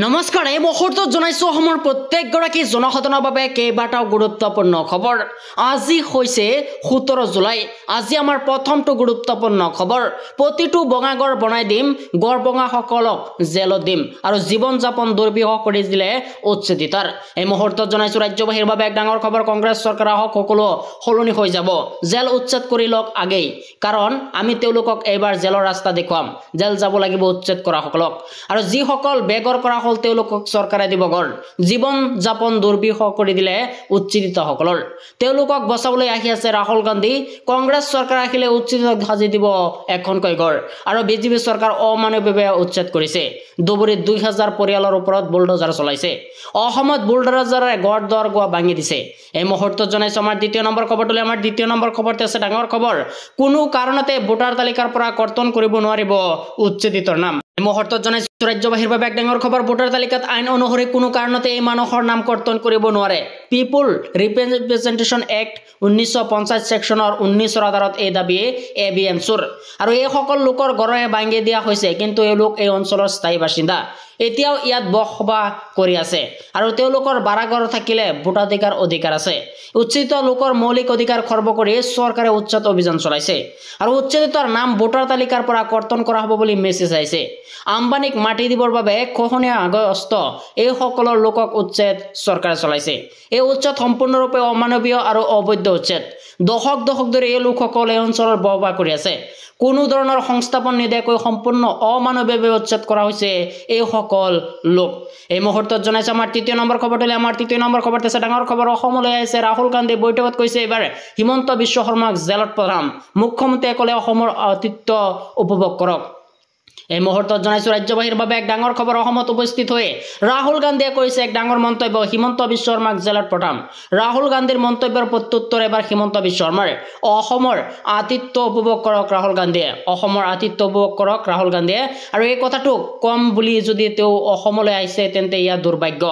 নমস্কাৰ এই মুহূৰ্তত জনাইছো অসমৰ প্ৰত্যেকগৰাকী জনসাধাৰণৰ বাবে কেইবাটাও গুৰুত্বপূৰ্ণ খবৰ। আজি হৈছে 17 জুলাই। আজি আমাৰ প্ৰথমটো গুৰুত্বপূৰ্ণ খবৰ। প্ৰতিটো বঙাগড় বনাই দিম, গড়বঙাসকলক জেলত দিম আৰু জীৱন যাপন দুৰ্বিষহ কৰি দিলে উচ্ছেদিতাৰ। এই মুহূৰ্তত জনাইছো ৰাজ্যবাসীৰ বাবে এক ডাঙৰ খবৰ। কংগ্ৰেছ চৰকাৰ আহক, সকলো সলনি হৈ যাব। জেল উচ্ছেদ কৰি লওক আগেই, কাৰণ আমি তেওঁলোকক এইবাৰ জেলৰ ৰাস্তা দেখুৱাম। জেল যাব লাগিব উচ্ছেদ কৰা সকলক। আৰু যিসকল বেগৰ কৰা হল তেওঁলোকক চৰকাৰে দিব গড়। জীৱন যাপন দুৰ্বিষহ কৰি দিলে উচ্ছেদিতসকলৰ। তেওঁলোকক বচাবলৈ আহি আছে ৰাহুল গান্ধী। কংগ্ৰেছ চৰকাৰ আহিলে উচ্ছেদিতক সাজি দিব এখনকৈ গড়। আৰু বিজেপি চৰকাৰ অমানৱীয়ভাৱে উচ্ছেদ কৰিছে। ধুবুৰীত 2000 পৰিয়ালৰ ওপৰত বুলডোজাৰ চলাইছে। অসমত বুলডোজাৰে গড় দৰ ভাঙি দিছে। এই মুহূৰ্তত জনাইছো আমাৰ দ্বিতীয় নম্বৰ খবৰটোলৈ। আমাৰ দ্বিতীয় নম্বৰ খবৰতে আছে ডাঙৰ খবৰ। কোনো কাৰণতে ভোটাৰ তালিকাৰ পৰা কৰ্তন কৰিব নোৱাৰিব উচ্ছেদিতৰ নাম। এই মুহূৰ্তত জনাইছো ৰাজ্যবাসীৰ বাবে এক ডাঙৰ খবৰ। ভোটাৰ তালিকাত আইন অনুসৰি কোনো কাৰণতে এই মানুহৰ নাম কৰ্তন কৰিব নোৱাৰে। পিপুল ৰিপ্ৰেজেণ্টেশ্যন এক্ট 1950 ছেকশ্যনৰ 19ৰ আধাৰত এই দাবী ABMCৰ। আৰু এই সকল লোকৰ ঘৰে ভাঙি দিয়া হৈছে, কিন্তু এওঁলোক এই অঞ্চলৰ স্থায়ী বাসিন্দা। এতিয়াও ইয়াত বসবাস কৰি আছে আৰু তেওঁলোকৰ ভাড়াঘৰ থাকিলে ভোটাধিকাৰ অধিকাৰ আছে। উচ্ছেদিত লোকৰ মৌলিক অধিকাৰ খৰ্ব কৰি চৰকাৰে উচ্ছেদ অভিযান চলাইছে আৰু উচ্ছেদিতৰ নাম ভোটাৰ তালিকাৰ পৰা কৰ্তন কৰা হ'ব বুলি মেছেজ আহিছে। আম্বানীক মাটি দিবৰ বাবে খহনীয়া আগষ্ট এই সকলৰ লোকক উচ্ছেদ চৰকাৰে চলাইছে। এই উচ্ছেদ সম্পূৰ্ণৰূপে অমানৱীয় আৰু অবৈধ উচ্ছেদ। দশক ধৰি এই লোকসকল এই অঞ্চলৰ বসবাস কৰি আছে। কোনো ধৰণৰ সংস্থাপন নিদিয়াকৈ সম্পূৰ্ণ অমানৱীয়ভাৱে উচ্ছেদ কৰা হৈছে এই সকল লোক। এই মুহূৰ্তত জনাইছে আমাৰ তৃতীয় নম্বৰ খবৰটোলৈ। আমাৰ তৃতীয় নম্বৰ খবৰটো আছে ডাঙৰ খবৰ। অসমলৈ আহিছে ৰাহুল গান্ধী। বৈঠকত কৈছে এইবাৰ হিমন্ত বিশ্ব শৰ্মাক জেলত পঠাম। মুখ্যমন্ত্ৰীয়ে ক'লে অসমৰ আতিথ্য উপভোগ কৰক। এই মুহূৰ্তত জনাইছো ৰাজ্যবাসীৰ বাবে এক ডাঙৰ খবৰ। অসমত উপস্থিত হৈ ৰাহুল গান্ধীয়ে কৈছে এক ডাঙৰ মন্তব্য, হিমন্ত বিশ্ব শৰ্মাক জেলত পঠাম। ৰাহুল গান্ধীৰ মন্তব্যৰ প্ৰত্যুত্তৰ এবাৰ হিমন্ত বিশ্ব শৰ্মাৰ। অসমৰ আতিথ্য উপভোগ কৰক ৰাহুল গান্ধীয়ে। অসমৰ আতিথ্য উপভোগ কৰক ৰাহুল গান্ধীয়ে। আৰু এই কথাটো কম বুলি যদি তেওঁ অসমলৈ আহিছে তেন্তে ইয়াৰ দুৰ্ভাগ্য।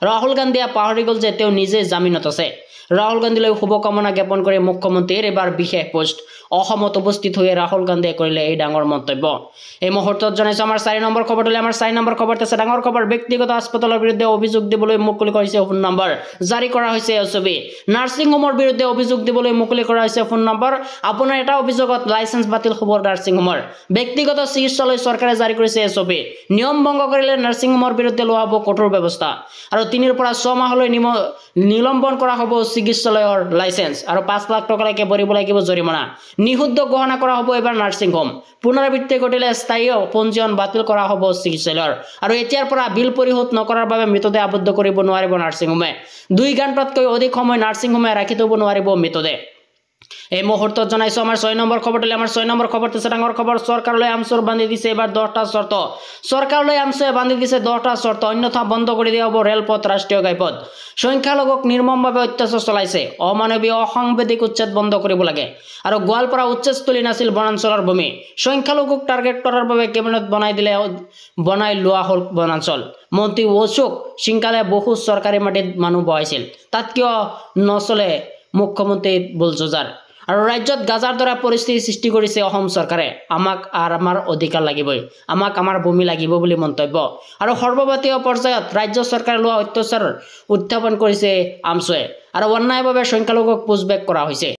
ৰাহুল গান্ধীয়ে পাহৰি গ'ল যে তেওঁ নিজে জামিনত আছে। ৰাহুল গান্ধীলৈ শুভকামনা জ্ঞাপন কৰি মুখ্যমন্ত্ৰীৰ এবাৰ বিশেষ পোষ্ট। অসমত উপস্থিত হৈ ৰাহুল গান্ধীয়ে কৰিলে এই ডাঙৰ মন্তব্য। এই মুহূৰ্তত জনাইছো আমাৰ 4 নম্বৰ খবৰটোলৈ। আমাৰ 4 নম্বৰ খবৰটো আছে ডাঙৰ খবৰ। ব্যক্তিগত হাস্পতালৰ বিৰুদ্ধে অভিযোগ দিবলৈ মুকলি কৰিছে ফোন নম্বৰ। জাৰি কৰা হৈছে ছবি। নাৰ্ছিং হোমৰ বিৰুদ্ধে অভিযোগ দিবলৈ মুকলি কৰা হৈছে ফোন নম্বৰ। আপোনাৰ এটা অভিযোগত লাইচেন্স বাতিল হ'ব নাৰ্ছিং হোমৰ। ব্যক্তিগত চিকিৎসালয় চৰকাৰে জাৰি কৰিছে ছবি। নিয়ম ভংগ কৰিলে নাৰ্ছিং হোমৰ বিৰুদ্ধে লোৱা হ'ব কঠোৰ ব্যৱস্থা। আৰু 3 পৰা 6 মাহলৈ নিলম্বন কৰা হ'ব চিকিৎসালয়ৰ লাইচেন্স। আৰু 5 লাখ টকালৈকে ভৰিব লাগিব জৰিমনা। নিষিদ্ধ ঘোষণা কৰা হ'ব এবাৰ নাৰ্ছিং হোম। পুনৰাবৃত্তি ঘটিলে স্থায়ী পঞ্জীয়ন বাতিল কৰা হ'ব চিকিৎসালয়ৰ। আৰু এতিয়াৰ পৰা বিল পৰিশোধ নকৰাৰ বাবে মৃতদেহ আবদ্ধ কৰিব নোৱাৰিব নাৰ্ছিং হোমে। 2 ঘণ্টাতকৈ অধিক সময় নাৰ্ছিং হোমে ৰাখি থ'ব নোৱাৰিব মৃতদেহ। এই মুহূৰ্তত জনাইছো আমাৰ 6 নম্বৰ খবৰটোলৈ। আমাৰ 6 নম্বৰ খবৰটো আছে ডাঙৰ খবৰ। চৰকাৰলৈ আমচুৰ বান্ধি দিছে এবাৰ 10টা চৰ্ত। চৰকাৰলৈ আমচুৱে বান্ধি দিছে 10টা চৰ্ত, অন্যথা বন্ধ কৰি দিয়া হ'ব ৰেলপথ, ৰাষ্ট্ৰীয় ঘাইপথ। সংখ্যালঘুক নিৰ্মমভাৱে অত্যাচাৰ চলাইছে। অমানৱীয় অসাংবিধানিক উচ্ছেদ বন্ধ কৰিব লাগে। আৰু গোৱালপাৰা উচ্ছেদস্থলী নাছিল বনাঞ্চলৰ ভূমি। সংখ্যালঘুক টাৰ্গেট কৰাৰ বাবে কেবিনেট বনাই লোৱা হ'ল বনাঞ্চল। মন্ত্ৰী অশোক সিংকালে বহু চৰকাৰী মাটিত মানুহ বহাইছিল। তাত কিয় নচলে মুখ্যমন্ত্ৰী বুলডোজাৰ। আৰু ৰাজ্যত গাজাৰ দৰে পৰিস্থিতি সৃষ্টি কৰিছে অসম চৰকাৰে। আমাক আমাৰ অধিকাৰ লাগিবই, আমাক আমাৰ ভূমি লাগিব বুলি মন্তব্য। আৰু সৰ্বভাৰতীয় পৰ্যায়ত ৰাজ্য চৰকাৰে লোৱা অত্যাচাৰ উত্থাপন কৰিছে আমচুৱে। আৰু অন্যায়ভাৱে সংখ্যালঘুক পুছবেক কৰা হৈছে।